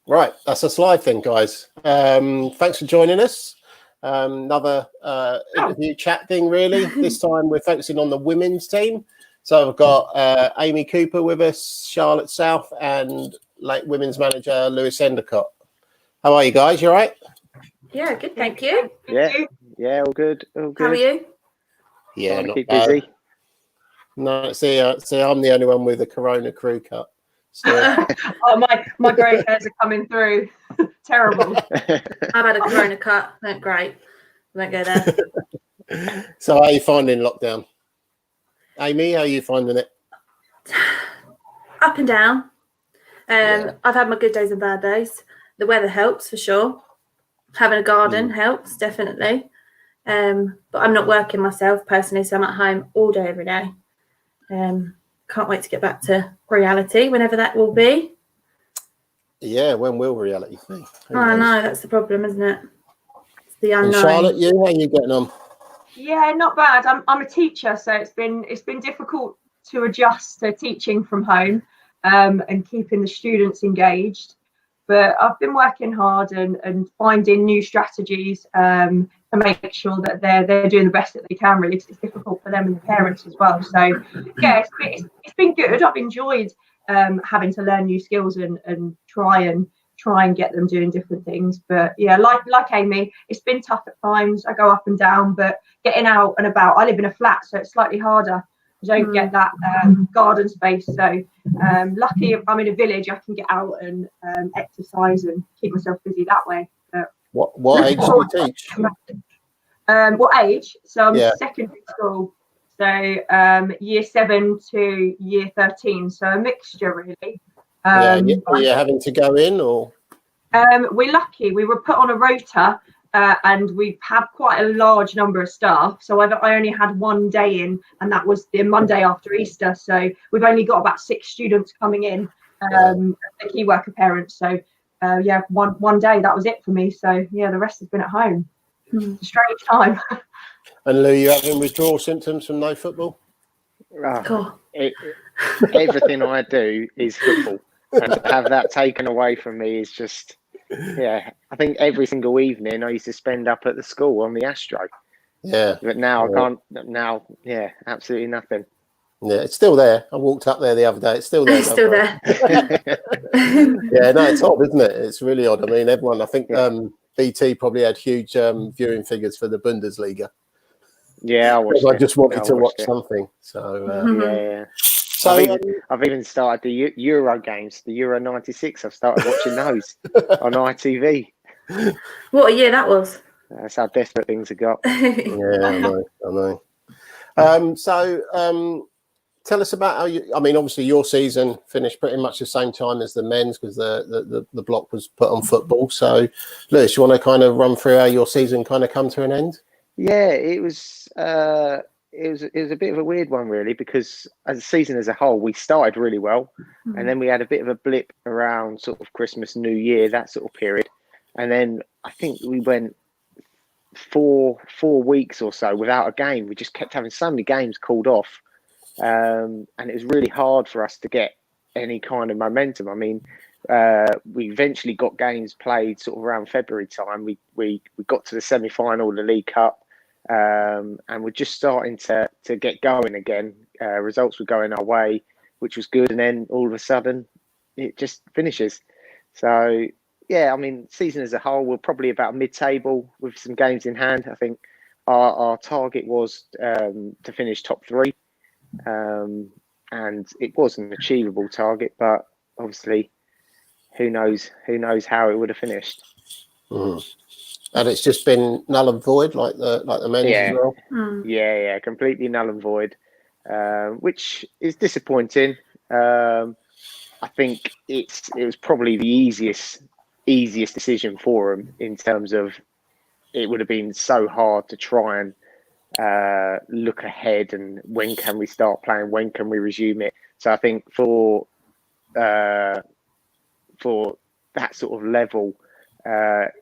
Right, that's a slide thing, guys. Thanks for joining us. Another interview chat thing, really. This time we're focusing on the women's team. So I've got Amy Cooper with us, Charlotte South, and late women's manager Lewis Endacott. How are you guys? You all right? Yeah, good, thank you. Yeah, all good, all good. How are you? Yeah, Trying to not keep bad. busy. No, see, I'm the only one with a Corona crew cut. So, my grey hairs are coming through. Terrible. I've had a Corona cut. Not great. Won't go there. so how are you finding lockdown? Amy, how are you finding it? Up and down. Yeah. I've had my good days and bad days. The weather helps for sure. Having a garden helps, definitely. But I'm not working myself personally, so I'm at home all day, every day. Can't wait to get back to reality, whenever that will be. Yeah, when will reality be? I know, that's the problem, isn't it? It's the unknown. And Charlotte, how are you getting on? Yeah, not bad. I'm a teacher, so it's been difficult to adjust to teaching from home and keeping the students engaged. But I've been working hard and finding new strategies to make sure that they're doing the best that they can. Really, 'cause it's difficult for them and the parents as well. So yeah, it's been good. I've enjoyed having to learn new skills and try and get them doing different things. But yeah, like Amy, it's been tough at times. I go up and down, but getting out and about. I live in a flat, so it's slightly harder. I don't get that garden space. So lucky I'm in a village, I can get out and exercise and keep myself busy that way. But What age do you teach? What age? So I'm Yeah. secondary school. So year 7 to year 13. So a mixture really. Are you having to go in or? We're lucky. We were put on a rota. And we've had quite a large number of staff. So I only had one day in, and that was the Monday after Easter. So we've only got about 6 students coming in, the key worker parents. So yeah, one day, that was it for me. So yeah, the rest has been at home. It's a strange time. And Lou, you having withdrawal symptoms from no football? Cool. Everything I do is football, and to have that taken away from me is just. Yeah, I think every single evening I used to spend up at the school on the Astro. Yeah. But now I can't. Now, yeah, absolutely nothing. Yeah, it's still there. I walked up there the other day. It's still there. It's still there. Yeah, no, it's odd, isn't it? It's really odd. I mean, everyone, I think BT probably had huge viewing figures for the Bundesliga. Yeah, I watched I just wanted to watch it. something. So, yeah. So I've even started the Euro games, the Euro '96. I've started watching those on ITV. What a year that was. That's how desperate things have got. Yeah, I know. So tell us about how you. I mean, obviously your season finished pretty much the same time as the men's because the block was put on football. So, Lewis, you want to kind of run through how your season kind of come to an end? Yeah, it was. It was a bit of a weird one, really, because as a season as a whole, we started really well, and then we had a bit of a blip around sort of Christmas, New Year, that sort of period, and then I think we went four weeks or so without a game. We just kept having so many games called off, and it was really hard for us to get any kind of momentum. I mean, we eventually got games played sort of around February time. We got to the semi-final of the League Cup. And we're just starting to get going again. Results were going our way, which was good, and then all of a sudden it just finishes. So yeah, I mean, season as a whole, we're probably about mid-table with some games in hand. I think our target was to finish top 3, and it was an achievable target, but obviously who knows how it would have finished. And it's just been null and void, like the men's as well. Yeah, completely null and void, which is disappointing. I think it was probably the easiest decision for them in terms of it would have been so hard to try and look ahead and when can we start playing, when can we resume it. So I think for that sort of level.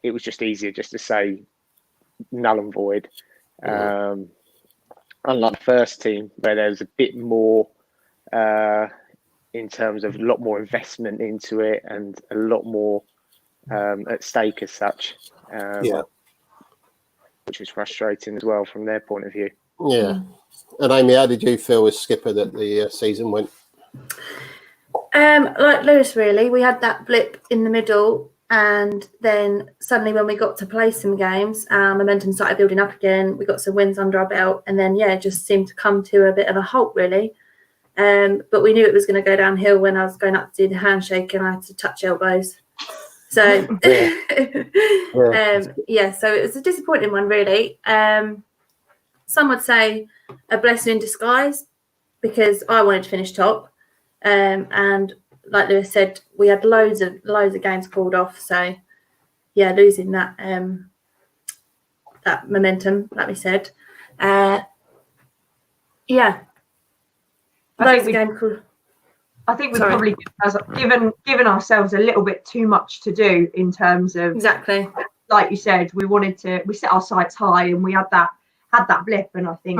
It was just easier just to say null and void. Unlike the first team, where there was a bit more in terms of a lot more investment into it and a lot more at stake as such. Yeah. Which was frustrating as well from their point of view. Yeah. And Amy, how did you feel as skipper that the season went? Like Lewis, really. We had that blip in the middle, and then suddenly when we got to play some games, momentum started building up again. We got some wins under our belt, and then it just seemed to come to a bit of a halt, really. But we knew it was going to go downhill when I was going up to do the handshake and I had to touch elbows. So so it was a disappointing one, really. Some would say a blessing in disguise, because I wanted to finish top, and like Lewis said, we had loads of games called off. So losing that that momentum, like we said, I think we probably given ourselves a little bit too much to do in terms of, exactly, like you said, we set our sights high, and we had that blip, and I think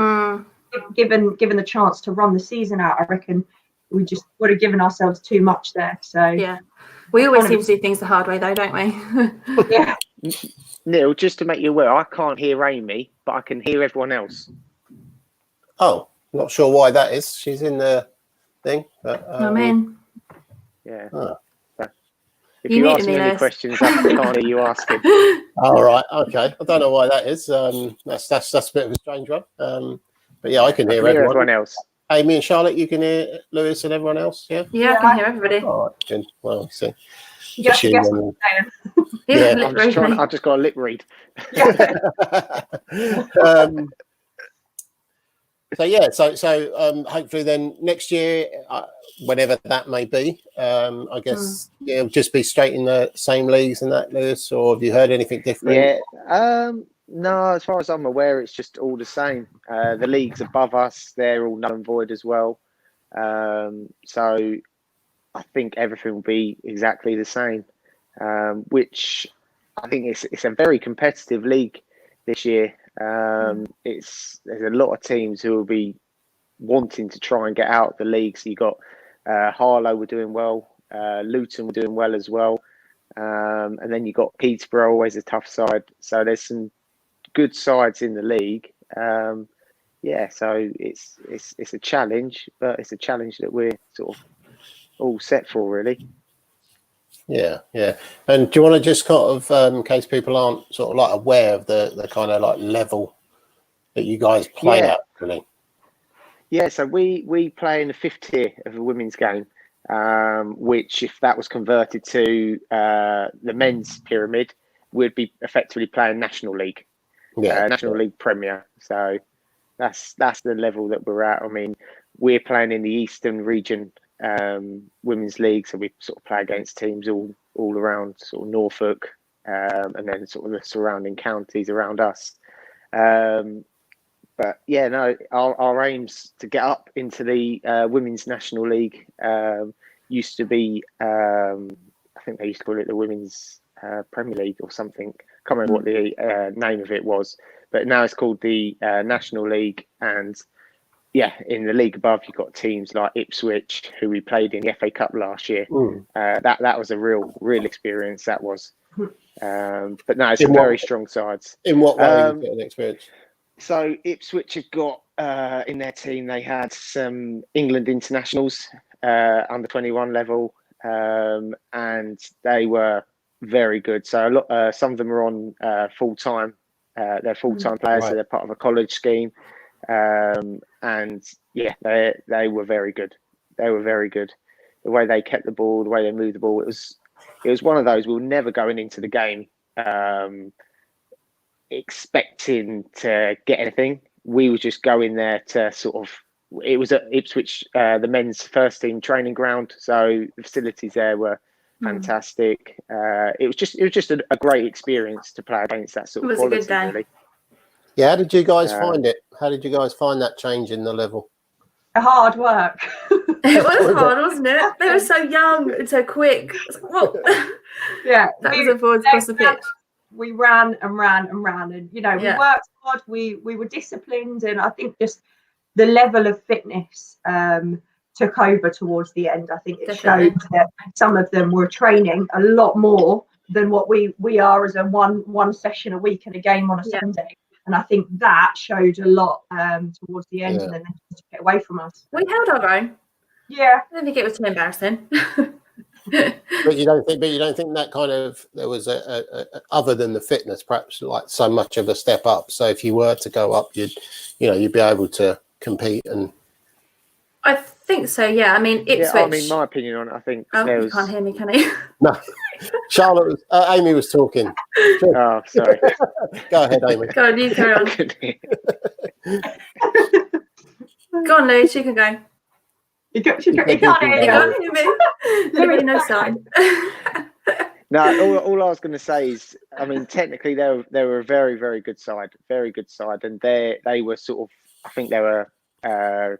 given the chance to run the season out, I reckon we just would have given ourselves too much there. So we always seem to do things the hard way, though, don't we? Yeah. Neil, just to make you aware, I can't hear Amy, but I can hear everyone else. Oh, not sure why that is. She's in the thing. But, I'm in. Yeah. Oh. If you ask me any questions, I can't hear you asking. All right. Okay. I don't know why that is. That's a bit of a strange one. But I can hear everyone else. Amy and Charlotte, you can hear Lewis and everyone else. Yeah. Yeah, I can hear everybody. All right. Good. Well, see. Yes, what I'm saying. I've just got a lip read. So hopefully then next year, whenever that may be, I guess it'll just be straight in the same leagues and that, Lewis, or have you heard anything different? Yeah, no, as far as I'm aware, it's just all the same. The leagues above us, they're all null and void as well. So I think everything will be exactly the same, which I think it's a very competitive league this year. There's a lot of teams who will be wanting to try and get out of the league. So you got Harlow were doing well, Luton were doing well as well, and then you got Peterborough, always a tough side. So there's some good sides in the league. So it's a challenge, but it's a challenge that we're sort of all set for, really. Yeah. And do you want to just kind of, in case people aren't sort of like aware of the kind of like level that you guys play at, really? Yeah, so we play in the 5th tier of the women's game, which if that was converted to the men's pyramid, we'd be effectively playing National League, National League Premier. So that's the level that we're at. I mean, we're playing in the Eastern Region Women's League, so we sort of play against teams all around sort of Norfolk, and then sort of the surrounding counties around us. But our aims to get up into the Women's National League used to be, I think they used to call it the Women's Premier League or something. Can't remember what the name of it was, but now it's called the National League. And in the league above, you've got teams like Ipswich, who we played in the FA Cup last year. That was a real experience. That was, but no, it's very strong sides. In what way you get an experience? So Ipswich have got in their team, they had some England internationals under 21 level, and they were very good. So some of them are on full time. They're full time players, so they're part of a college scheme. And they were very good. They were very good. The way they kept the ball, the way they moved the ball, it was one of those. We were never going into the game expecting to get anything. We were just going there to sort of. It was at Ipswich, the men's first team training ground, so the facilities there were fantastic. It was just a great experience to play against that sort of quality. It was a good day. Really. Yeah, how did you guys find it? How did you guys find that change in the level? Hard work. It was hard, wasn't it? They were so young and so quick. Whoa. Yeah, backwards and forwards across the pitch. We ran and ran and ran, and we worked hard. We were disciplined, and I think just the level of fitness took over towards the end. I think it showed that some of them were training a lot more than what we are as a one session a week and a game on a Sunday. And I think that showed a lot towards the end, and then they took it away from us. We held our own. Yeah, I don't think it was too embarrassing. But you don't think that kind of, there was a other than the fitness, perhaps like so much of a step up. So if you were to go up, you'd be able to compete. And I think so. Yeah. I mean, Ipswich. Yeah, I mean, my opinion on it, I think there you was... can't hear me, can you? No, Charlotte was, Amy was talking. Oh, sorry. Go ahead, Amy. Go on, you carry on. Go on, Lewis, you can go. you can't hear You can't hear me. Literally no sign. No, all I was going to say is, I mean, technically they were a very, very good side, and they were sort of, I think they were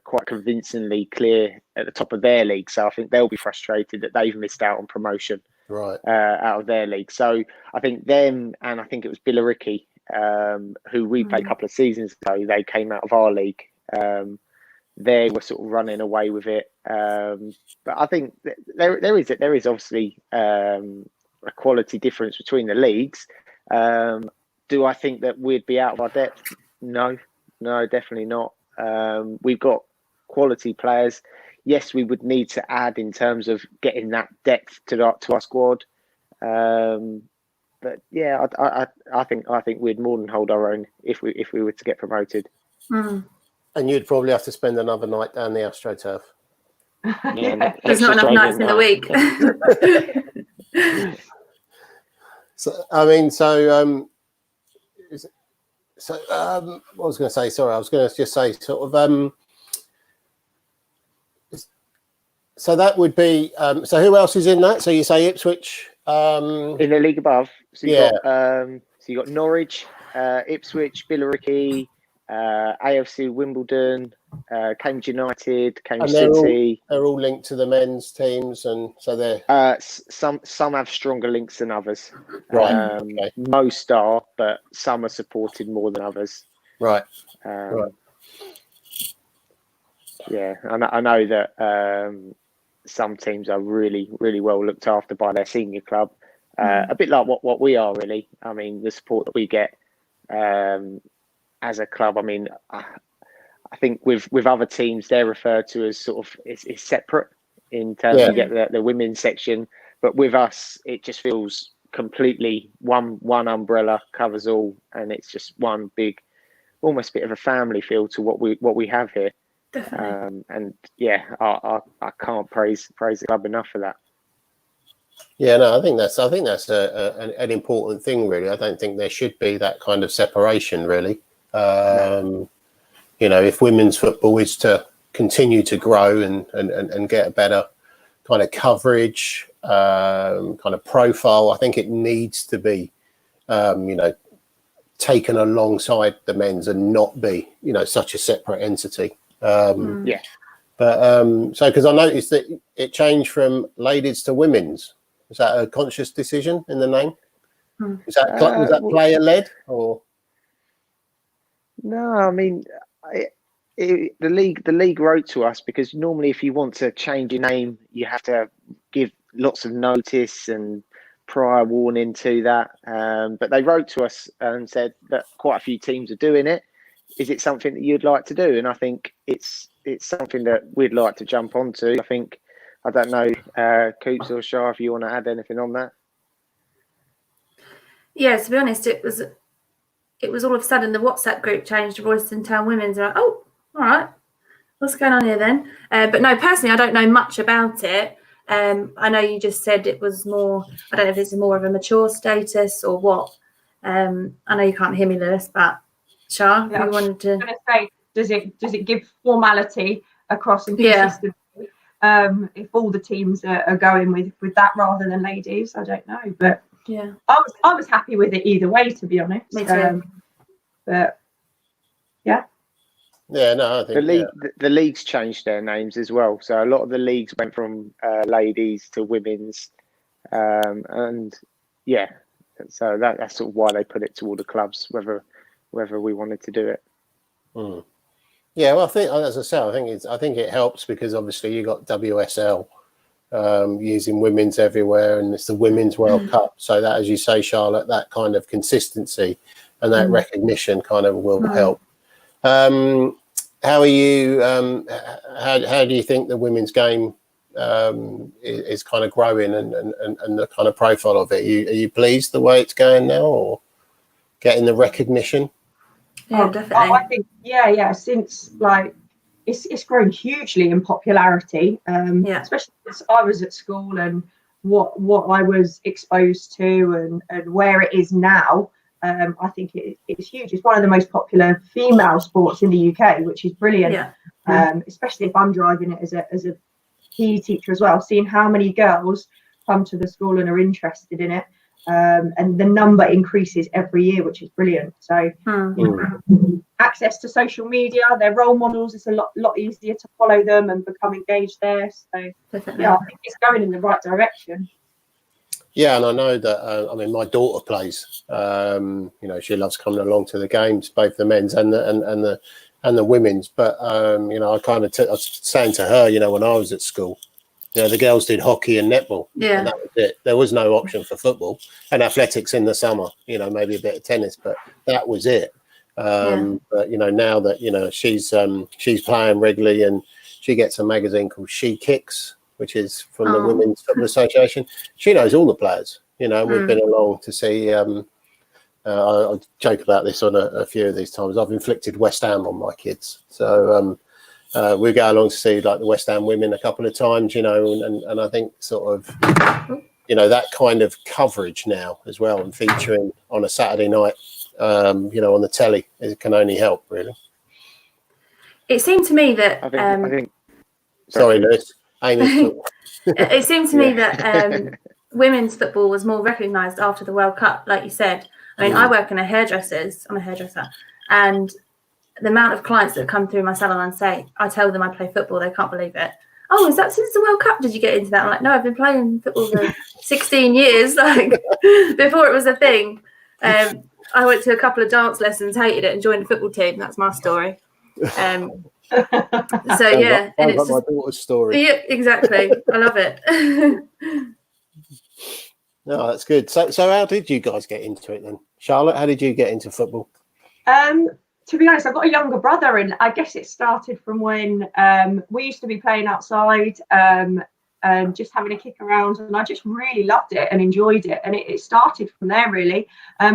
quite convincingly clear at the top of their league. So I think they'll be frustrated that they've missed out on promotion out of their league. So I think them, and I think it was Billericay, who we played a couple of seasons ago. They came out of our league. They were sort of running away with it. But I think there is obviously a quality difference between the leagues. Do I think that we'd be out of our depth? No, definitely not. We've got quality players. Yes, we would need to add in terms of getting that depth to our squad. But yeah, I think we'd more than hold our own if we were to get promoted. And you'd probably have to spend another night down the AstroTurf. Yeah, There's not enough nights in the week. So I mean, what was I going to say? Sorry, I was going to just say sort of. So that would be. So who else is in that? So you say Ipswich. In the league above. So you got Norwich, Ipswich, Billericay, AFC Wimbledon, Cambridge United, Cambridge City. They're all linked to the men's teams, and so they're some have stronger links than others. Right. Okay. Most are, but some are supported more than others. Right. Right. Yeah, I know that some teams are really, really well looked after by their senior club. A bit like what we are, really. I mean, the support that we get as a club. I mean, I think with other teams, they're referred to as sort of is separate in terms of you get the women's section, but with us, it just feels completely one umbrella covers all, and it's just one big, almost bit of a family feel to what we have here. Definitely. And yeah, I can't praise the club enough for that. Yeah, no, I think that's an important thing, really. I don't think there should be that kind of separation, really. You know, if women's football is to continue to grow and get a better kind of coverage, kind of profile, I think it needs to be, taken alongside the men's and not be, such a separate entity. Yeah. But so because I noticed that it changed from ladies to women's. Was that a conscious decision in the name? Was that player led or? No, I mean, the league wrote to us because normally if you want to change your name, you have to give lots of notice and prior warning to that. But they wrote to us and said that quite a few teams are doing it. Is it something that you'd like to do? And I think it's something that we'd like to jump onto. I don't know, Coops or Shah, if you want to add anything on that. Yeah, to be honest, it was all of a sudden the WhatsApp group changed to Royston Town Women's. And oh, all right, what's going on here then? But no, personally, I don't know much about it. I know you just said it was more. I don't know if this is more of a mature status or what. I know you can't hear me, Lewis, but Shah, you wanted to. I was going to say, does it give formality across and consistency? If all the teams are going with that rather than ladies, I don't know, but yeah, I was happy with it either way, to be honest. Me too. But yeah, no, I think the leagues changed their names as well. So a lot of the leagues went from ladies to women's, and yeah, so that's sort of why they put it to all the clubs, whether we wanted to do it. Yeah, well, I think, as I say, I think it helps because obviously you got WSL, using women's everywhere, and it's the Women's World Cup. So that, as you say, Charlotte, that kind of consistency and that recognition kind of will help. How are you? How do you think the women's game is kind of growing and the kind of profile of it? Are you pleased the way it's going now, or getting the recognition? Yeah, definitely. I think since it's grown hugely in popularity, especially since I was at school and what I was exposed to and where it is now. I think it's huge. It's one of the most popular female sports in the UK, which is brilliant. Especially if I'm driving it as a PE teacher as well, seeing how many girls come to the school and are interested in it. And the number increases every year, which is brilliant. So access to social media, their role models, it's a lot easier to follow them and become engaged there. So definitely. I think it's going in the right direction. Yeah, and I know that. I mean, my daughter plays. She loves coming along to the games, both the men's and the women's. But I was saying to her, when I was at school, the girls did hockey and netball. Yeah, and that was it. There was no option for football and athletics in the summer. Maybe a bit of tennis, but that was it. But now that she's playing regularly, and she gets a magazine called She Kicks, which is from the Women's Football Association. She knows all the players. We've been along to see. I joke about this on a few of these times. I've inflicted West Ham on my kids, so we go along to see like the West Ham women a couple of times. And I think sort of that kind of coverage now as well, and featuring on a Saturday night, on the telly, it can only help really. It seemed to me that I think sorry, Lewis. It seemed to me that women's football was more recognised after the World Cup, like you said. I mean, I work in I'm a hairdresser, and the amount of clients that come through my salon and say, I tell them I play football, they can't believe it. Oh, is that since the World Cup? Did you get into that? I'm like, no, I've been playing football for 16 years, like before it was a thing. I went to a couple of dance lessons, hated it, and joined the football team. That's my story. So yeah, and it's my daughter's story. Yeah, exactly. I love it. No, that's good. So how did you guys get into it then? Charlotte, how did you get into football? To be honest, I've got a younger brother, and I guess it started from when we used to be playing outside and just having a kick around, and I just really loved it and enjoyed it. And it started from there, really.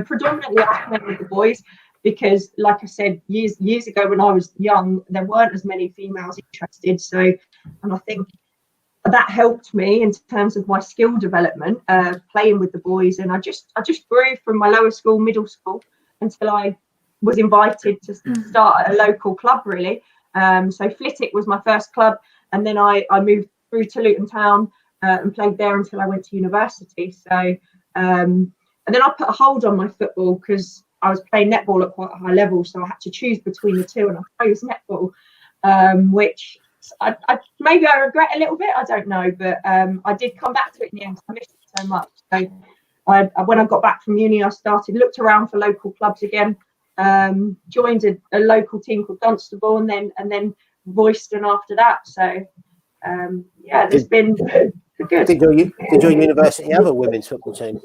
Predominantly, I was playing with the boys because, like I said, years ago when I was young, there weren't as many females interested. So, and I think that helped me in terms of my skill development, playing with the boys. And I just grew from my lower school, middle school, until I was invited to start at a local club, really. So Flitwick was my first club, and then I moved through to Luton Town and played there until I went to university. So and then I put a hold on my football because I was playing netball at quite a high level, so I had to choose between the two, and I chose netball, which I maybe I regret a little bit, I don't know, but I did come back to it in the end. I missed it so much. So when I got back from uni, I looked around for local clubs again, joined a local team called Dunstable, and then Royston after that. So there's been good. Did your university have a women's football team?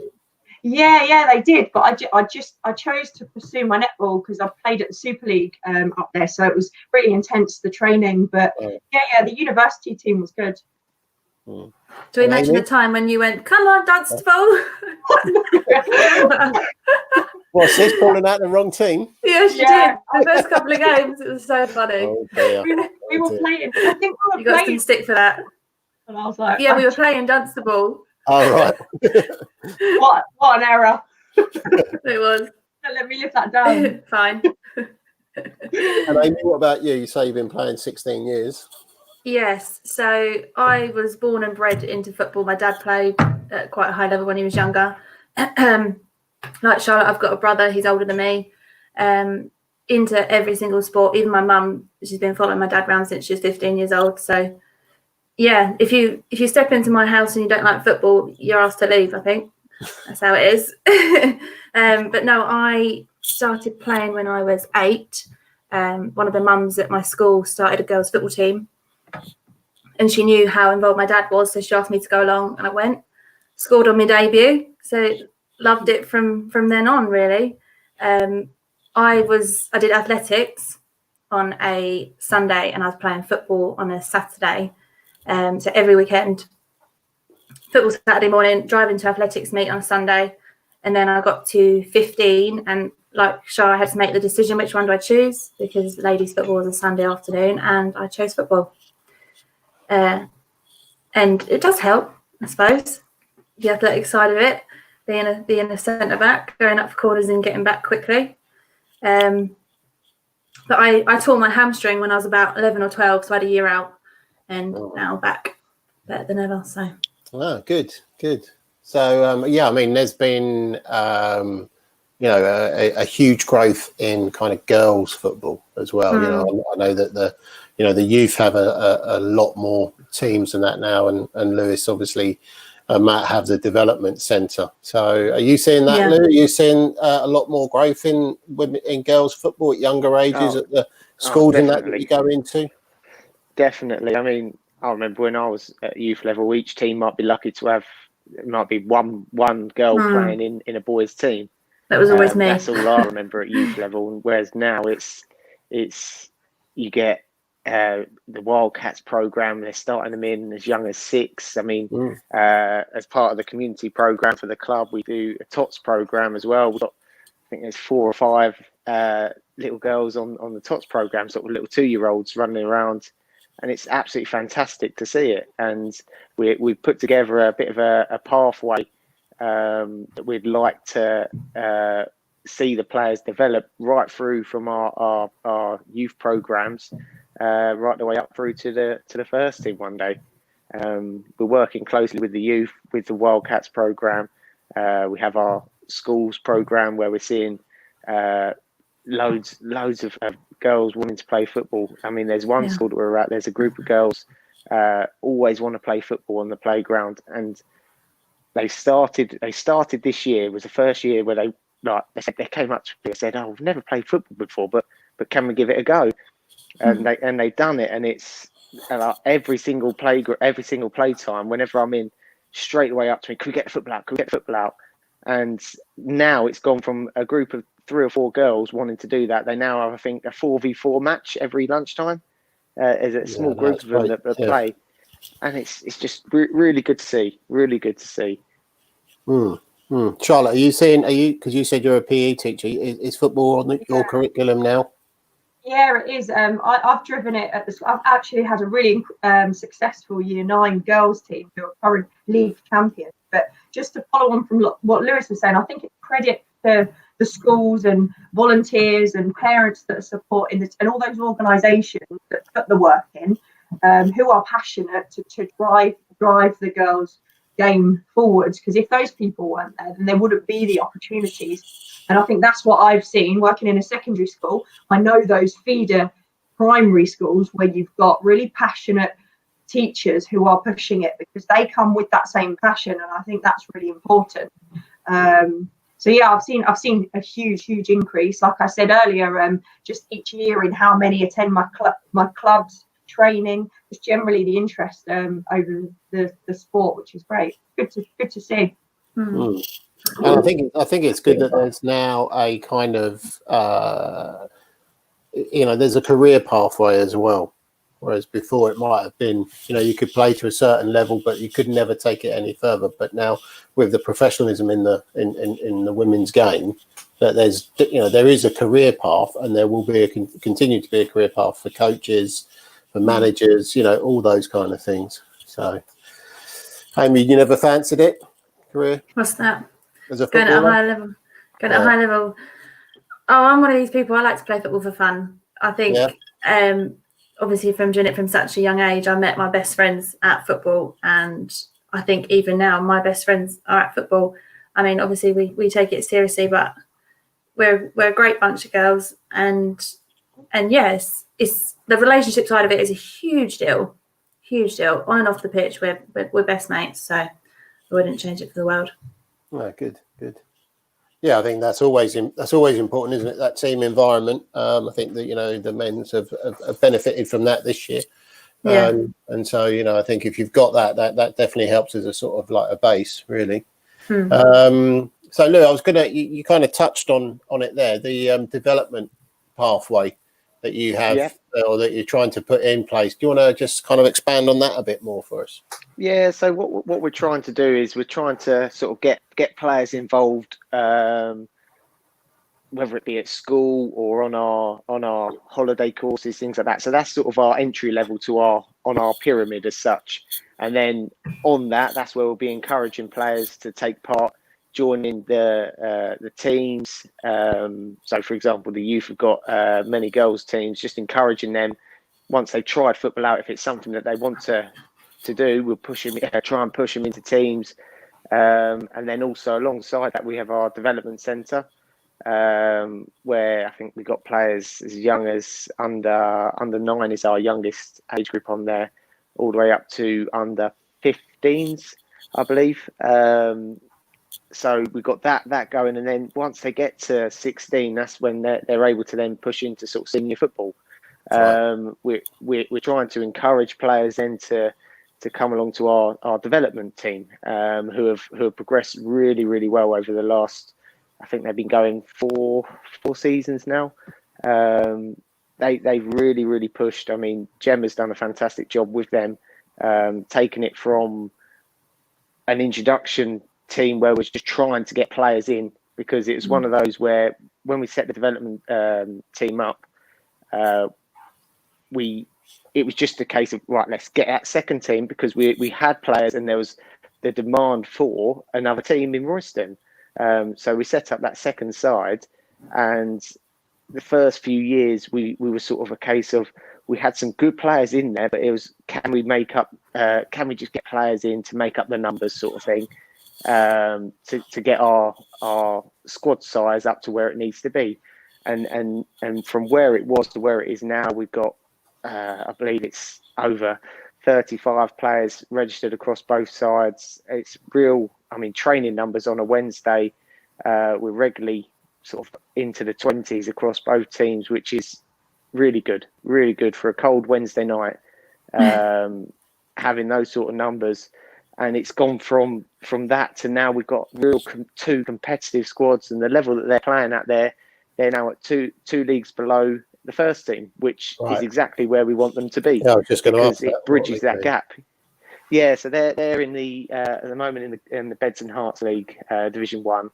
Yeah, they did, but I chose to pursue my netball because I played at the Super League up there, so it was really intense, the training. But the university team was good. Do we mention the time when you went, come on, Dunstable? What's this, calling out the wrong team? Yes, you did. The first couple of games, it was so funny. Oh, dear. We were playing. I think we were You got playing. some stick for that. And I was like, yeah, we were playing Dunstable. Oh, right. What an error. It was. Don't let me live that down. Fine. And Amy, what about you? You say you've been playing 16 years. Yes. So I was born and bred into football. My dad played at quite a high level when he was younger. Like Charlotte, I've got a brother. He's older than me. Into every single sport. Even my mum, she's been following my dad around since she was 15 years old. So yeah, if you step into my house and you don't like football, you're asked to leave, I think. That's how it is. But no, I started playing when I was 8. One of the mums at my school started a girls' football team. and she knew how involved my dad was, so she asked me to go along, and I went. Scored on my debut, so loved it from then on. Really, I did athletics on a Sunday, and I was playing football on a Saturday. So every weekend, football Saturday morning, driving to athletics meet on a Sunday, and then I got to 15, and like Shah, I had to make the decision which one do I choose, because ladies football was a Sunday afternoon, and I chose football. And it does help, I suppose, the athletic side of it, being a centre back, going up for corners and getting back quickly. But I tore my hamstring when I was about 11 or 12, so I had a year out, and now back better than ever. So. Oh, good. So I mean, there's been a huge growth in kind of girls football as well. You know, I know that the youth have a lot more teams than that now, and Lewis obviously. Matt have the development centre. So are you seeing that, Lou? Are you seeing a lot more growth in girls football at younger ages at the schools and that you go into? Definitely. I mean, I remember when I was at youth level, each team might be lucky to have, it might be one girl playing in a boys team. That was always me. That's all I remember at youth level. Whereas now it's you get the Wildcats program. They're starting them in as young as 6. I mean, as part of the community program for the club, we do a TOTS program as well. We've got, I think there's 4 or 5 little girls on the TOTS program, sort of little 2-year-olds running around, and it's absolutely fantastic to see it. And we put together a bit of a pathway that we'd like to see the players develop right through from our youth programs. Right the way up through to the first team one day. We're working closely with the youth, with the Wildcats program. We have our schools program where we're seeing loads of girls wanting to play football. I mean, there's one school that we're at. There's a group of girls always want to play football on the playground, and they started this year. It was the first year where they came up to me and said, "Oh, we've never played football before, but can we give it a go?" And they've done it, and it's every single play time. Whenever I'm in, straight away up to me, "Can we get the football out? Can we get the football out?" And now it's gone from a group of 3 or 4 girls wanting to do that. They now have, I think, a 4v4 match every lunchtime. As a small group of them that play, and it's just really good to see. Really good to see. Charlotte, because you said you're a PE teacher, is football on your curriculum now? Yeah, it is. I've driven it at this. I've actually had a really successful Year 9 girls team who are current league champions. But just to follow on from what Lewis was saying, I think it's credit to the schools and volunteers and parents that are supporting this, and all those organisations that put the work in, who are passionate to drive the girls' game forwards. Because if those people weren't there, then there wouldn't be the opportunities. And I think that's what I've seen working in a secondary school. I know those feeder primary schools where you've got really passionate teachers who are pushing it because they come with that same passion, and I think that's really important. So yeah, I've seen a huge increase. Like I said earlier, just each year in how many attend my club's training, just generally the interest over the sport, which is great. Good to see. And I think it's good that there's now a kind of there's a career pathway as well. Whereas before it might have been, you could play to a certain level, but you could never take it any further. But now with the professionalism in the women's game, that there is a career path, and there will be continue to be a career path for coaches, for managers, all those kind of things. So, Amy, you never fancied it, career? What's that? As a going footballer? at a high level. Going at a high level. Oh, I'm one of these people. I like to play football for fun. I think, obviously, from doing it from such a young age, I met my best friends at football, and I think even now my best friends are at football. I mean, obviously, we take it seriously, but we're a great bunch of girls, and yes, it's the relationship side of it is a huge deal. On and off the pitch, we're best mates, so I wouldn't change it for the world. Oh, good. Yeah, I think that's always important, isn't it? That team environment. I think that the men's have benefited from that this year. Yeah. And so, I think if you've got that definitely helps as a sort of like a base, really. So Lou, I was you kind of touched on it there, the development pathway that you have or that you're trying to put in place. Do you want to just kind of expand on that a bit more for us? Yeah, so what we're trying to do is we're trying to sort of get players involved, whether it be at school or on our holiday courses, things like that. So that's sort of our entry level to on our pyramid as such. And then on that's where we'll be encouraging players to take part, joining the teams. So for example, the youth have got many girls teams, just encouraging them once they've tried football out, if it's something that they want to do, we'll try and push them into teams. And then also alongside that, we have our development centre, where I think we've got players as young as under 9 is our youngest age group on there, all the way up to under 15s, I believe. So we've got that going, and then once they get to 16, that's when they're able to then push into sort of senior football. We're trying to encourage players then to come along to our development team, who have progressed really, really well over the last, I think they've been going four seasons now. They've really, really pushed. I mean, Gemma's done a fantastic job with them, taking it from an introduction team where we're just trying to get players in, because it was one of those where when we set the development team up, it was just a case of, right, let's get that second team, because we had players and there was the demand for another team in Royston. So we set up that second side, and the first few years we were sort of a case of, we had some good players in there, but it was, can we just get players in to make up the numbers sort of thing, to get our squad size up to where it needs to be. And from where it was to where it is now, we've got, I believe it's over 35 players registered across both sides. It's real, I mean, training numbers on a Wednesday, we're regularly sort of into the 20s across both teams, which is really good for a cold Wednesday night, having those sort of numbers. And it's gone from that to now we've got two competitive squads, and the level that they're playing at they're now at two leagues below the first team, which is exactly where we want them to be. Yeah, I was just going to ask because it bridges that gap. Yeah, so they're in the at the moment in the Beds and Hearts League, Division 1.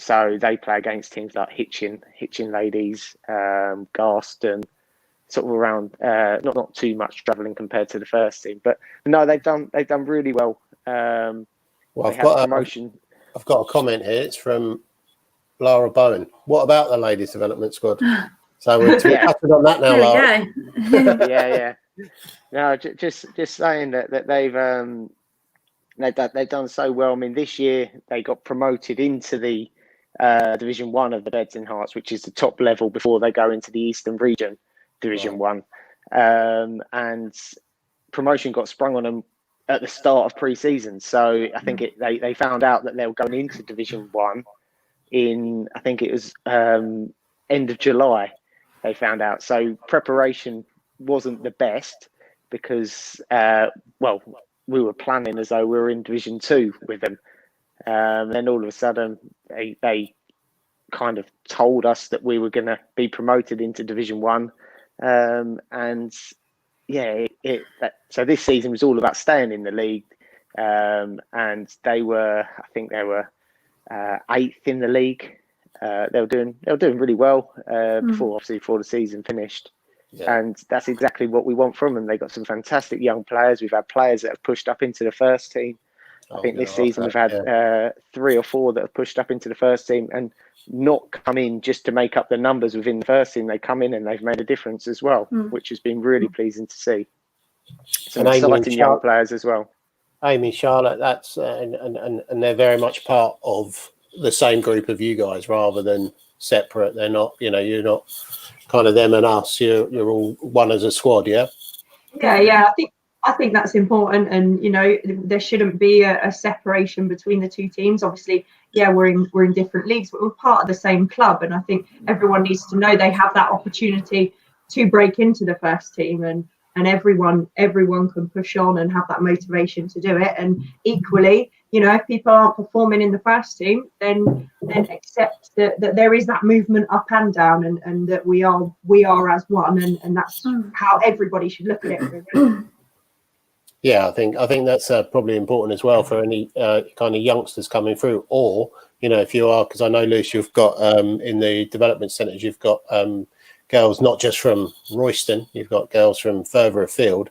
So they play against teams like Hitchin Ladies, Garston, sort of around, not too much travelling compared to the first team, but no, they've done really well. Well, I've got a comment here. It's from Lara Bowen. What about the ladies development squad? So we're touching on that now, Lara. Yeah. No, just saying that they've done so well. I mean, this year they got promoted into the Division 1 of the Beds and Hearts, which is the top level before they go into the Eastern Region Division 1. And promotion got sprung on them at the start of pre-season. So I think they found out that they were going into Division 1 in, I think it was end of July, they found out. So preparation wasn't the best, because, we were planning as though we were in Division 2 with them. Then all of a sudden, they kind of told us that we were going to be promoted into Division 1. So this season was all about staying in the league. And they were 8th in the league. They were doing really well before the season finished. Yeah. And that's exactly what we want from them. They got some fantastic young players. We've had players that have pushed up into the first team. I think this season we've had 3 or 4 that have pushed up into the first team and not come in just to make up the numbers within the first team. They come in and they've made a difference as well, which has been really pleasing to see. Some exciting young players as well. Amy, Charlotte, that's and they're very much part of the same group of you guys rather than separate. They're not, you're not kind of them and us. You're all one as a squad, yeah. Yeah. I think that's important, and there shouldn't be a separation between the two teams. Obviously, we're in different leagues, but we're part of the same club, and I think everyone needs to know they have that opportunity to break into the first team, and and everyone can push on and have that motivation to do it. And equally, you know, if people aren't performing in the first team, then accept that there is that movement up and down, and that we are as one, and that's how everybody should look at it, really. Yeah, I think that's probably important as well for any kind of youngsters coming through, or, you know, if you are, because I know, Luce, you've got in the development centres, you've got girls not just from Royston, you've got girls from further afield,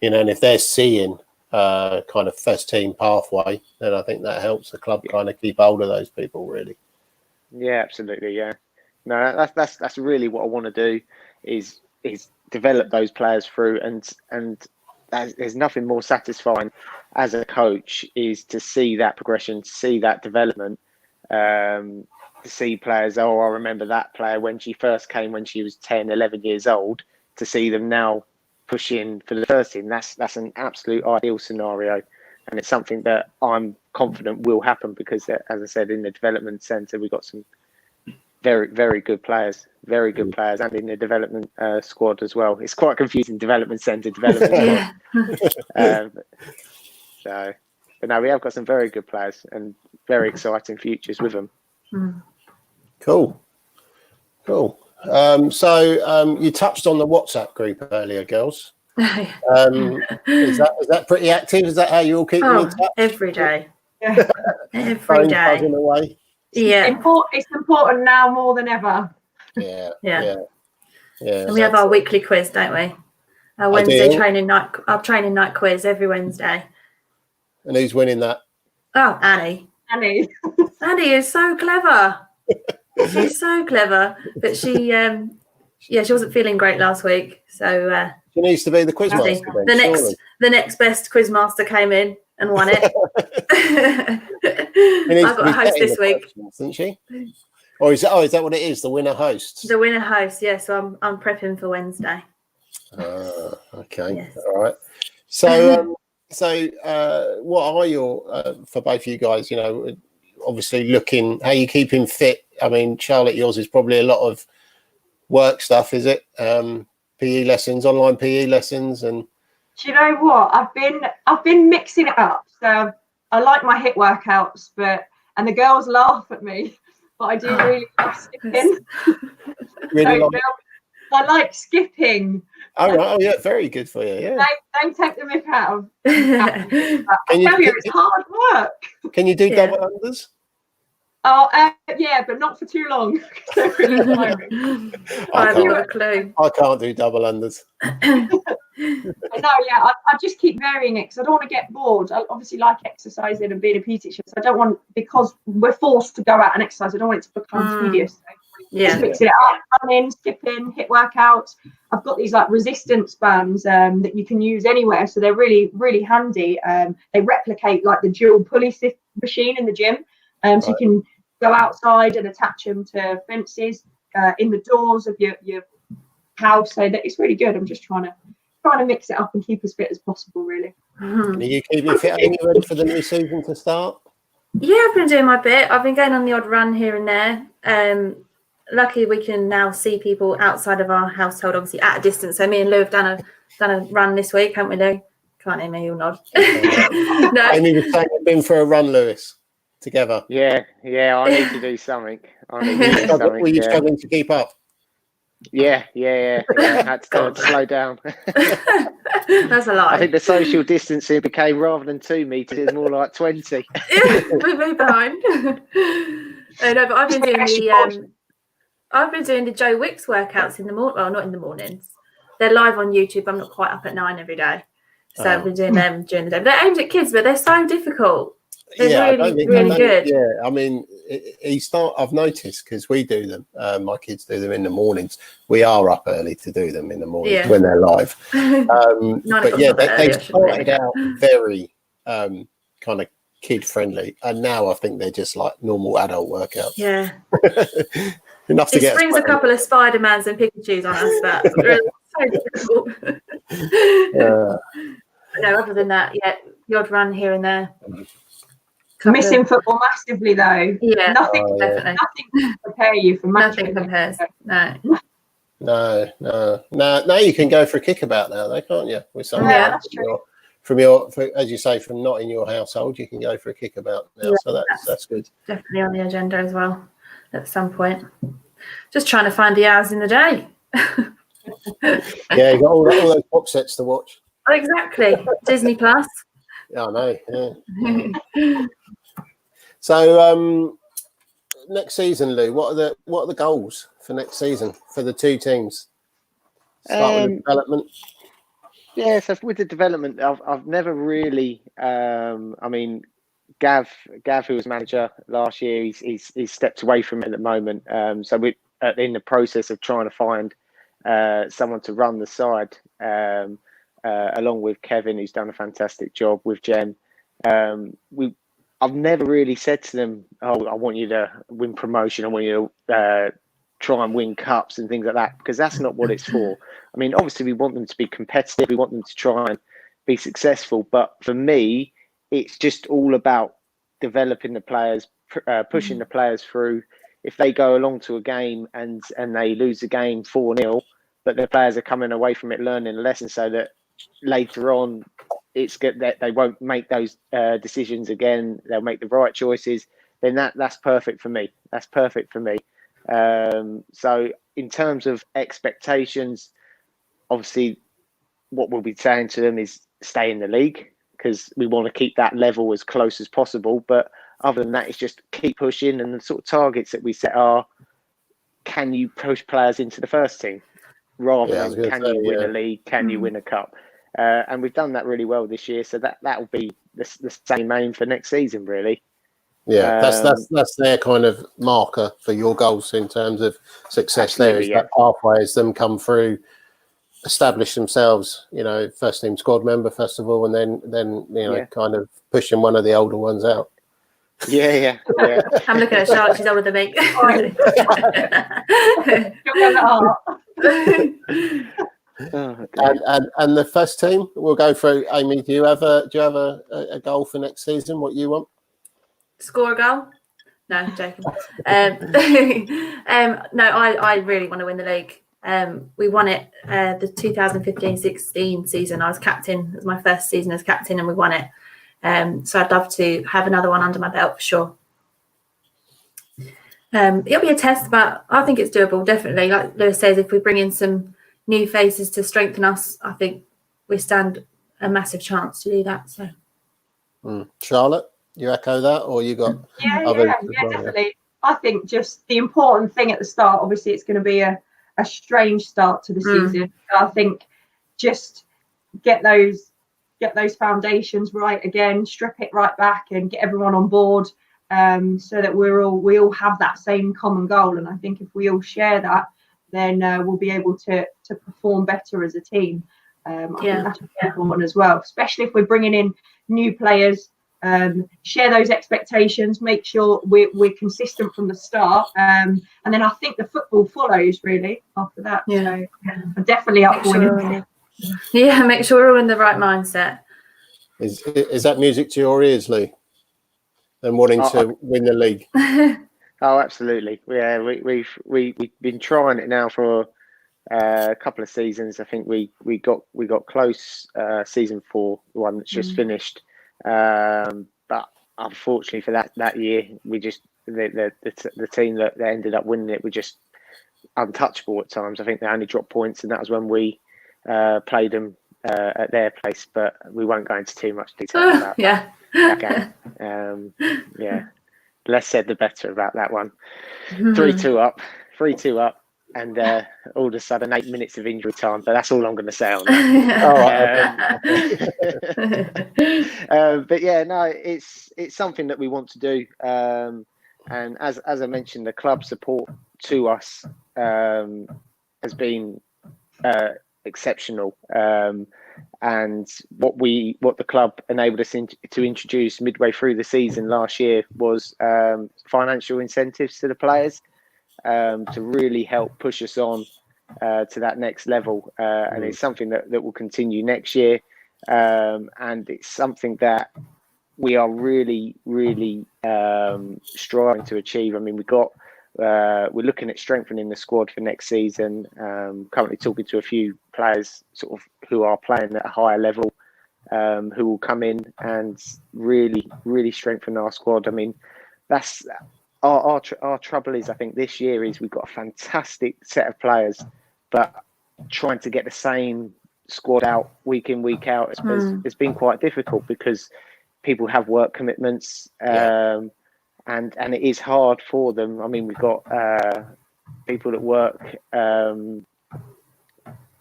you know, and if they're seeing kind of first team pathway, then I think that helps the club kind of keep hold of those people, really. Yeah, absolutely. Yeah, no, that's really what I want to do is develop those players through, and there's nothing more satisfying as a coach is to see that progression, to see that development, to see players, oh, I remember that player when she first came when she was 10, 11 years old, to see them now pushing for the first team. That's an absolute ideal scenario, and it's something that I'm confident will happen because, as I said, in the development centre we've got some very, very good players, and in the development squad as well. It's quite confusing, development centre, development squad. But no, we have got some very good players and very exciting futures with them. Cool. So you touched on the WhatsApp group earlier, girls. Is that pretty active? Is that how you all keep in touch? Every day. Every day. Away. Yeah. It's important now more than ever. Yeah. And we have our weekly quiz, don't we? Our Wednesday training night quiz every Wednesday. And who's winning that? Oh, Annie. Annie is so clever. She's so clever, but she wasn't feeling great last week, so she needs to be the quiz master. The next best quiz master came in and won it. I've got a host this week, isn't she? Or is that what it is? The winner host. The winner host, yeah. So I'm prepping for Wednesday. Okay, yes. All right. So what are your for both of you guys? You know, obviously looking how you keeping fit. I mean, Charlotte, yours is probably a lot of work stuff, is it? PE lessons, online PE lessons, and. Do you know what? I've been mixing it up. So I like my HIIT workouts, and the girls laugh at me, but I do really like skipping. I like skipping. Oh, right. Oh, yeah, very good for you. Yeah. Don't take the mick out of. I tell you, it's hard work. Can you do double unders? Oh, yeah, but not for too long. They're really tiring. I haven't got a clue. I can't do double unders. No, yeah, I just keep varying it because I don't want to get bored. I obviously like exercising and being a PE teacher, so I don't want, because we're forced to go out and exercise, I don't want it to become tedious. So just mixing it up, running, skipping, HIIT workouts. I've got these like resistance bands that you can use anywhere, so they're really, really handy. They replicate like the dual pulley machine in the gym, so you can go outside and attach them to fences in the doors of your house. So that it's really good. I'm just trying to mix it up and keep as fit as possible, really. Are you keeping fit? Are you ready for the new season to start? Yeah, I've been doing my bit. I've been going on the odd run here and there. Luckily, we can now see people outside of our household, obviously at a distance. So me and Lou have done a run this week, haven't we, Lou? Can't hear me, you'll nod. No. Amy was saying you've been for a run, Lewis, together. Yeah, I need to do something. Were you struggling to keep up? Yeah. I had to slow down. That's a lot. I think the social distancing became, rather than 2 meters, it was more like 20. Yeah, we moved behind. No, but I've been doing the Joe Wicks workouts in the morning. Well, not in the mornings. They're live on YouTube. I'm not quite up at 9 every day, so I've been doing them during the day. They're aimed at kids, but they're so difficult. They're really good. Yeah, I mean, I've noticed, because we do them. My kids do them in the mornings. We are up early to do them in the morning when they're live. But yeah, they started out very kind of kid friendly, and now I think they're just like normal adult workouts. Yeah. Enough to it springs a couple of Spider-Mans and Pikachus on us, but it's so difficult. No, other than that, the odd run here and there. Missing football massively though. Yeah, nothing definitely. Nothing can prepare you for match. Nothing compares. No. No. Now you can go for a kickabout now, though, can't you? With some that's true. from as you say, from not in your household, you can go for a kickabout now. Yeah, So that's good. Definitely on the agenda as well at some point. Just trying to find the hours in the day. Yeah, you got all those box sets to watch. Exactly. Disney Plus. Yeah, I know. Yeah. So next season, Lou, what are the goals for next season for the two teams? Start with the development. Yeah, so with the development, I've never really. I mean, Gav, who was manager last year, he's stepped away from it at the moment. So we're in the process of trying to find someone to run the side, along with Kevin, who's done a fantastic job with Jen. I've never really said to them, "Oh, I want you to win promotion. I want you to try and win cups and things like that," because that's not what it's for. I mean, obviously, we want them to be competitive. We want them to try and be successful. But for me, it's just all about developing the players, pushing the players through. If they go along to a game and they lose the game 4-0, but the players are coming away from it learning a lesson, so that later on it's good that they won't make those decisions again. They'll make the right choices. Then that's perfect for me. That's perfect for me. So in terms of expectations, obviously what we'll be saying to them is stay in the league, because we want to keep that level as close as possible. But other than that, it's just keep pushing, and the sort of targets that we set are, can you push players into the first team rather than can you win a league, can you win a cup? And we've done that really well this year, so that will be the same aim for next season, really. Yeah, that's their kind of marker for your goals in terms of success. There is that pathway as them come through, establish themselves, first team squad member first of all, and then kind of pushing one of the older ones out. Yeah. I'm looking at Charlotte, she's older than me. And the first team, we'll go through. Amy, do you have a goal for next season? What you want? Score a goal? No, I'm joking. No, I really want to win the league. We won it the 2015-16 season. I was captain. It was my first season as captain, and we won it. So I'd love to have another one under my belt for sure. It'll be a test, but I think it's doable, definitely. Like Lewis says, if we bring in some new faces to strengthen us, I think we stand a massive chance to do that. So, Charlotte, you echo that, or you got definitely. I think just the important thing at the start, obviously it's going to be a strange start to the season. I think just get those foundations right again, strip it right back, and get everyone on board, so that we all have that same common goal. And I think if we all share that, then we'll be able to perform better as a team. I think that's important as well, especially if we're bringing in new players. Share those expectations, make sure we're consistent from the start, and then I think the football follows really after that. So I'm definitely up for winning. Yeah, make sure we're all in the right mindset. Is that music to your ears, Lee? And wanting to win the league? Oh, absolutely. Yeah, we've been trying it now for a couple of seasons. I think we got close season 4, the one that's just finished. But unfortunately for that year, we just the team that ended up winning it were just untouchable at times. I think they only dropped points, and that was when we played them at their place. But we won't go into too much detail about that game. Less said the better about that one. 3-2 up, and all of a sudden 8 minutes of injury time. But that's all I'm going to say on that. But yeah, no, it's something that we want to do. And as I mentioned, the club support to us has been exceptional. And what the club enabled us to introduce midway through the season last year was financial incentives to the players, to really help push us on to that next level. And it's something that will continue next year. And it's something that we are really, really striving to achieve. I mean, we've got we're looking at strengthening the squad for next season. Currently talking to a few players sort of who are playing at a higher level, who will come in and really strengthen our squad. I mean, that's our trouble is, I think this year is we've got a fantastic set of players, but trying to get the same squad out week in, week out has been quite difficult because people have work commitments, and it is hard for them. I mean, we've got people that work in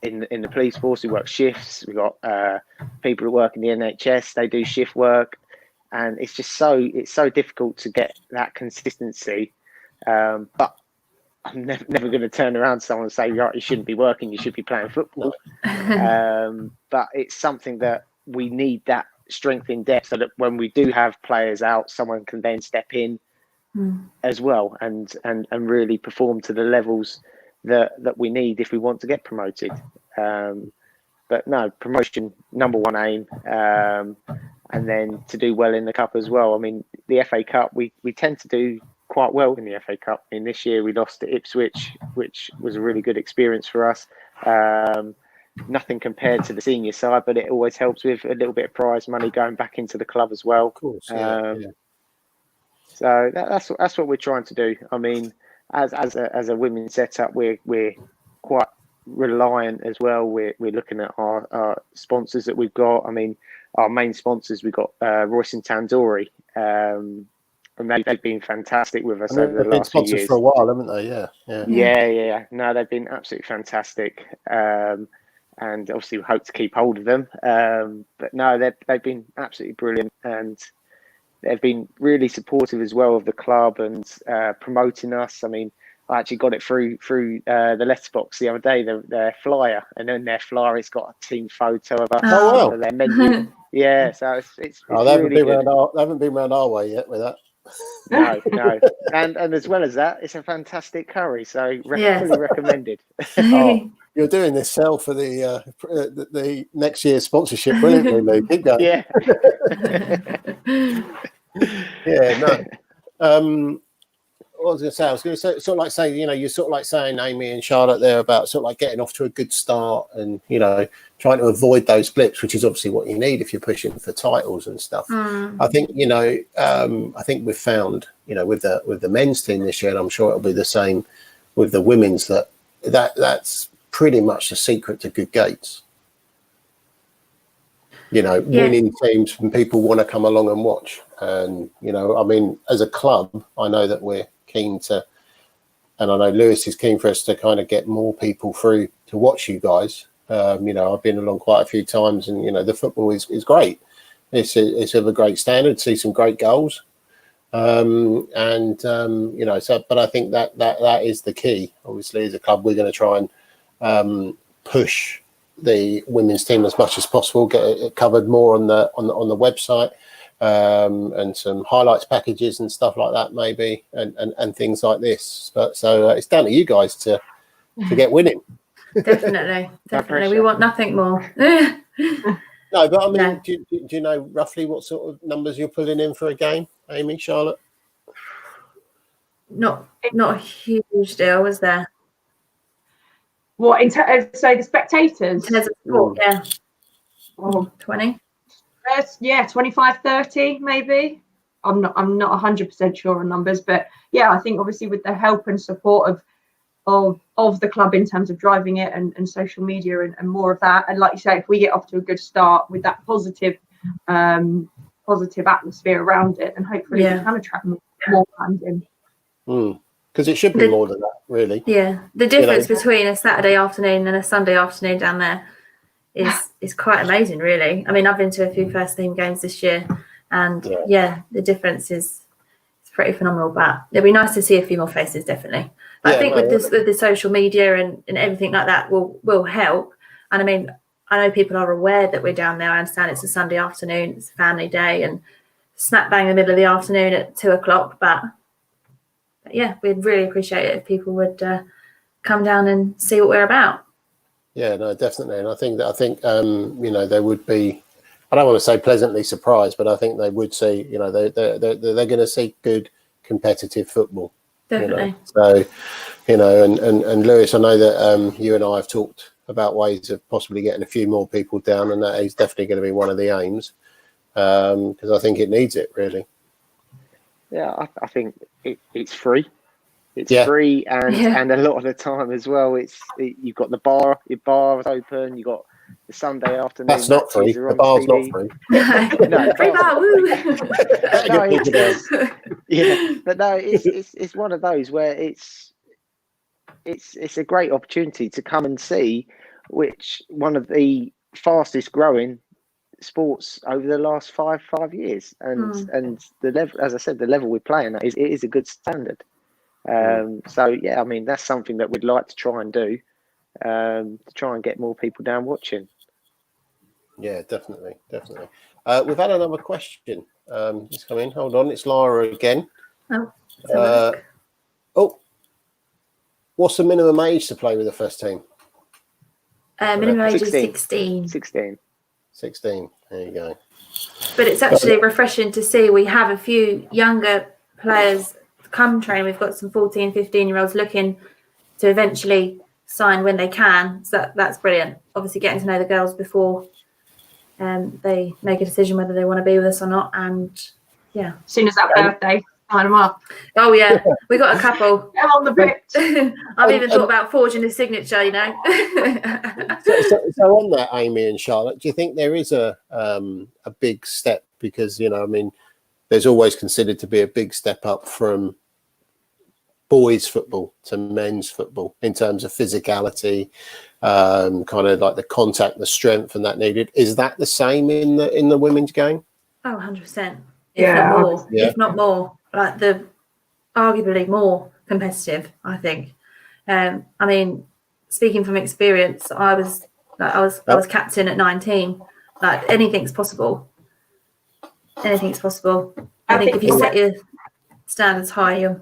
the police force who work shifts. We've got people that work in the NHS, they do shift work, and it's just so difficult to get that consistency. But I'm never going to turn around to someone and say, right, you shouldn't be working, you should be playing football. But it's something that we need, that strength in depth, so that when we do have players out, someone can then step in as well and really perform to the levels that we need if we want to get promoted. But no, promotion, number one aim, and then to do well in the cup as well. I mean, the FA Cup, we tend to do quite well in the FA Cup. I mean, this year we lost to Ipswich, which was a really good experience for us. Nothing compared to the senior side, but it always helps with a little bit of prize money going back into the club as well. Of course, So that's what we're trying to do. I mean, as a women's setup, we're quite reliant as well. We're looking at our sponsors that we've got. I mean, our main sponsors, we've got Royston Tandoori, and they've been fantastic with us over the last few years. They've been sponsors for a while, haven't they? Yeah. No, they've been absolutely fantastic. And obviously we hope to keep hold of them. But no, they've been absolutely brilliant, and they've been really supportive as well of the club and promoting us. I mean, I actually got it through the letterbox the other day, their flyer, and then their flyer, it's got a team photo of us. Oh, wow. Their menu. Yeah, so it's they haven't been around our way yet with that. No. And as well as that, it's a fantastic curry, so fully recommended. You're doing this sell for the next year's sponsorship brilliantly, Luke. Keep going. Yeah. What was I was going to say, sort of like say, you're sort of like saying, Amy and Charlotte, there about sort of like getting off to a good start and, trying to avoid those blips, which is obviously what you need if you're pushing for titles and stuff. I think, I think we've found, with the men's team this year, and I'm sure it'll be the same with the women's, that's pretty much the secret to good gates. Winning teams and people want to come along and watch. And, I mean, as a club, I know that we're keen to, and I know Lewis is keen for us to kind of get more people through to watch you guys. I've been along quite a few times, and, the football is great. It's of a great standard, see some great goals. So, but I think that is the key. Obviously, as a club, we're going to try and push the women's team as much as possible, get it covered more on the website, and some highlights packages and stuff like that, maybe, and things like this. But so it's down to you guys to get winning. Definitely. We want nothing more. No, but I mean, do you know roughly what sort of numbers you're pulling in for a game, Amy, Charlotte? Not a huge deal, is there? What, so the spectators? Yeah. 20? 25, 30 maybe. I'm not 100% sure on numbers, but yeah, I think obviously with the help and support of the club in terms of driving it and social media and more of that, and like you say, if we get off to a good start with that positive atmosphere around it, and hopefully we can attract more fans in. Because it should be more than that, really. Yeah, the difference between a Saturday afternoon and a Sunday afternoon down there is quite amazing, really. I mean, I've been to a few first team games this year, and the difference is pretty phenomenal. But it'd be nice to see a few more faces, definitely. But I think with the social media and everything like that will help. And I mean, I know people are aware that we're down there. I understand it's a Sunday afternoon, it's a family day, and smack bang in the middle of the afternoon at 2:00. But yeah, we'd really appreciate it if people would come down and see what we're about. Yeah, no, definitely. And I think they would be, I don't want to say pleasantly surprised, but I think they would see, they're going to see good competitive football. Definitely. So, and Lewis, I know that you and I have talked about ways of possibly getting a few more people down, and that is definitely going to be one of the aims, because I think it needs it, really. Yeah, I think it's free. It's Yeah. free, and a lot of the time as well, you've got your bar is open, you've got the Sunday afternoon. That's not free. matches are The on bar's TV. not free. No, the Free bar's bar, not woo! free. Yeah, but no, it's one of those where it's a great opportunity to come and see which one of the fastest growing sports over the last five years, and the level, as I said, the level we're playing at is a good standard. So yeah, I mean, that's something that we'd like to try and do, to try and get more people down watching. Yeah, definitely. We've had another question. It's come in. Hold on, it's Lara again. What's the minimum age to play with the first team? Minimum age is 16. 16. There you go. But it's actually refreshing to see we have a few younger players come train. We've got some 14, 15-year-olds looking to eventually sign when they can. So that's brilliant. Obviously, getting to know the girls before they make a decision whether they want to be with us or not. And yeah, As soon as that birthday, sign them up. Oh yeah, we got a couple. Get on the pitch. I've even thought about forging a signature. So on that, Amy and Charlotte, do you think there is a big step? Because I mean, there's always considered to be a big step up from boys football to men's football in terms of physicality, kind of like the contact, the strength, and that needed. Is that the same in the women's game? Oh, 100%. Yeah. If not more, like arguably more competitive, I think. I mean, speaking from experience, I was captain at 19. Like anything's possible. I think if you set your standards high,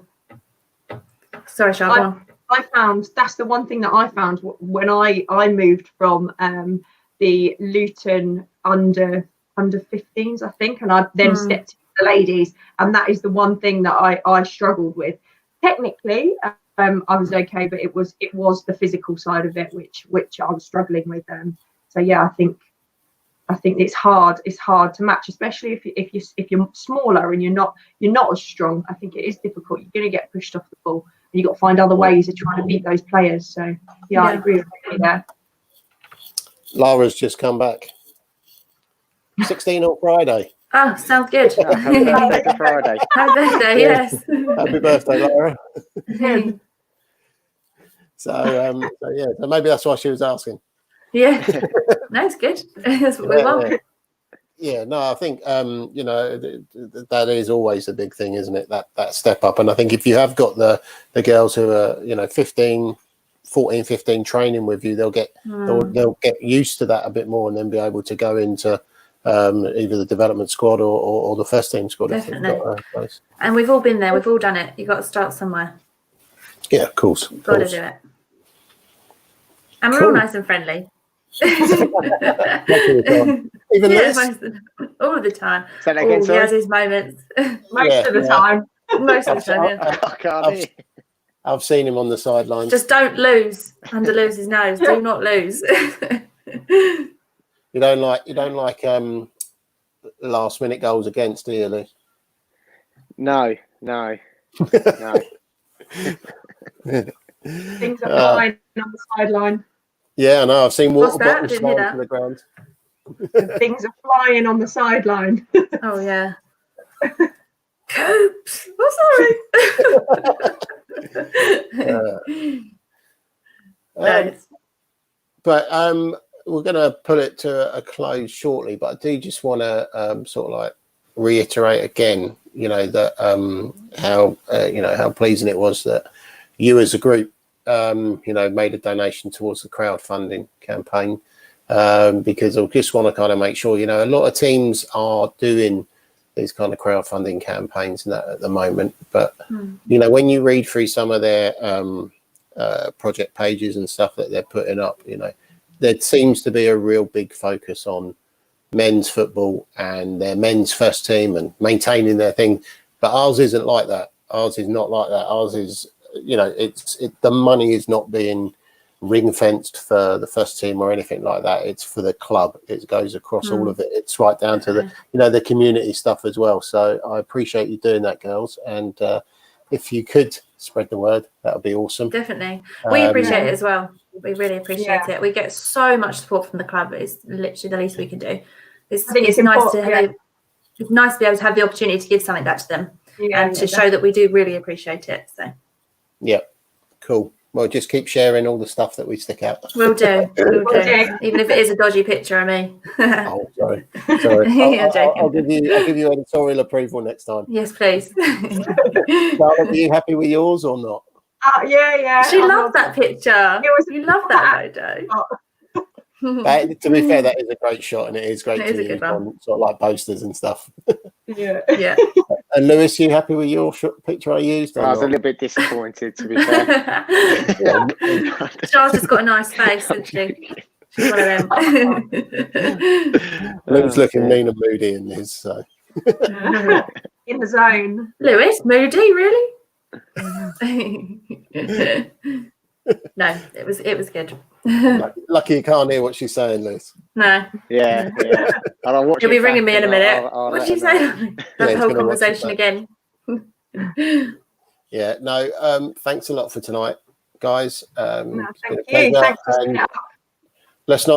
sorry, Charlotte. I found that's the one thing that I found when I moved from the Luton under 15s, I think, and I then stepped into the ladies, and that is the one thing that I struggled with. Technically, I was okay, but it was the physical side of it which I was struggling with. So yeah, I think it's hard to match, especially if you're smaller and you're not as strong. I think it is difficult. You're going to get pushed off the ball, and you've got to find other ways of trying to beat those players. So yeah. I agree with you there. Lara's just come back. 16 on Friday. Oh, sounds good. Happy birthday Friday. Happy birthday, yes. Happy birthday, Lara. Good. So maybe that's why she was asking. Yeah, no, it's good. That's what we want. Yeah, no, I think that is always a big thing, isn't it? That step up, and I think if you have got the girls who are 14, 15 training with you, they'll get used to that a bit more, and then be able to go into either the development squad or the first team squad. Definitely. And we've all been there. We've all done it. You've got to start somewhere. Yeah, of course. Got to do it. And we're all nice and friendly. Even this? All of the time. Say that again, He has his moments. Most of the time. Most of the time, yeah. I've seen him on the sidelines. Just don't lose under Lewis's nose. Do not lose. You don't like last minute goals against, do you, Lee? No. Things are flying on the sideline. Yeah, I know. I've seen water bottles flying to the ground. Things are flying on the sideline. Oh yeah. Coops. Oh, sorry. But we're going to put it to a close shortly. But I do just want to sort of like reiterate again, that how pleasing it was that you as a group, made a donation towards the crowdfunding campaign, because I just want to kind of make sure, a lot of teams are doing these kind of crowdfunding campaigns and that at the moment. But, when you read through some of their project pages and stuff that they're putting up, there seems to be a real big focus on men's football and their men's first team and maintaining their thing. But ours isn't like that. Ours is not like that. Ours is, the money is not being ring fenced for the first team or anything like that. It's for the club. It goes across all of it. It's right down to the community stuff as well. So I appreciate you doing that, girls. And if you could spread the word, that would be awesome. Definitely. We appreciate it as well. We really appreciate it. We get so much support from the club. It's literally the least we can do. It's nice to have it's nice to be able to have the opportunity to give something back to them and to show that we do really appreciate it. So yeah, cool. Well, just keep sharing all the stuff that we stick out. We'll do. Even if it is a dodgy picture of me. Oh, sorry. I'll give you editorial approval next time. Yes, please. Charlotte, are you happy with yours or not? Yeah. She loved that picture. You love that photo. To be fair, that is a great shot, and it is great to use on sort of like posters and stuff. Yeah. And Lewis, you happy with your picture I used? I was a little bit disappointed, to be fair. Charles has got a nice face, isn't she? She's one of them. Lewis looking mean and moody in his. So. In the zone. Lewis, moody, really? No, it was good. Lucky you can't hear what she's saying, Lewis. No. Yeah. You'll be ringing me in a minute. What did you say? The whole conversation again. Yeah. No. Thanks a lot for tonight, guys. Thank you. Let's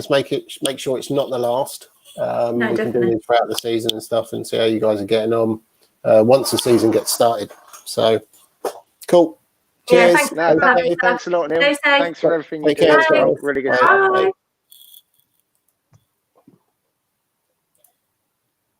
make sure it's not the last. We can do this throughout the season and stuff, and see how you guys are getting on once the season gets started. So cool. Cheers. Yeah, thanks a lot, Neil. Thanks for everything you do. Really good. Bye.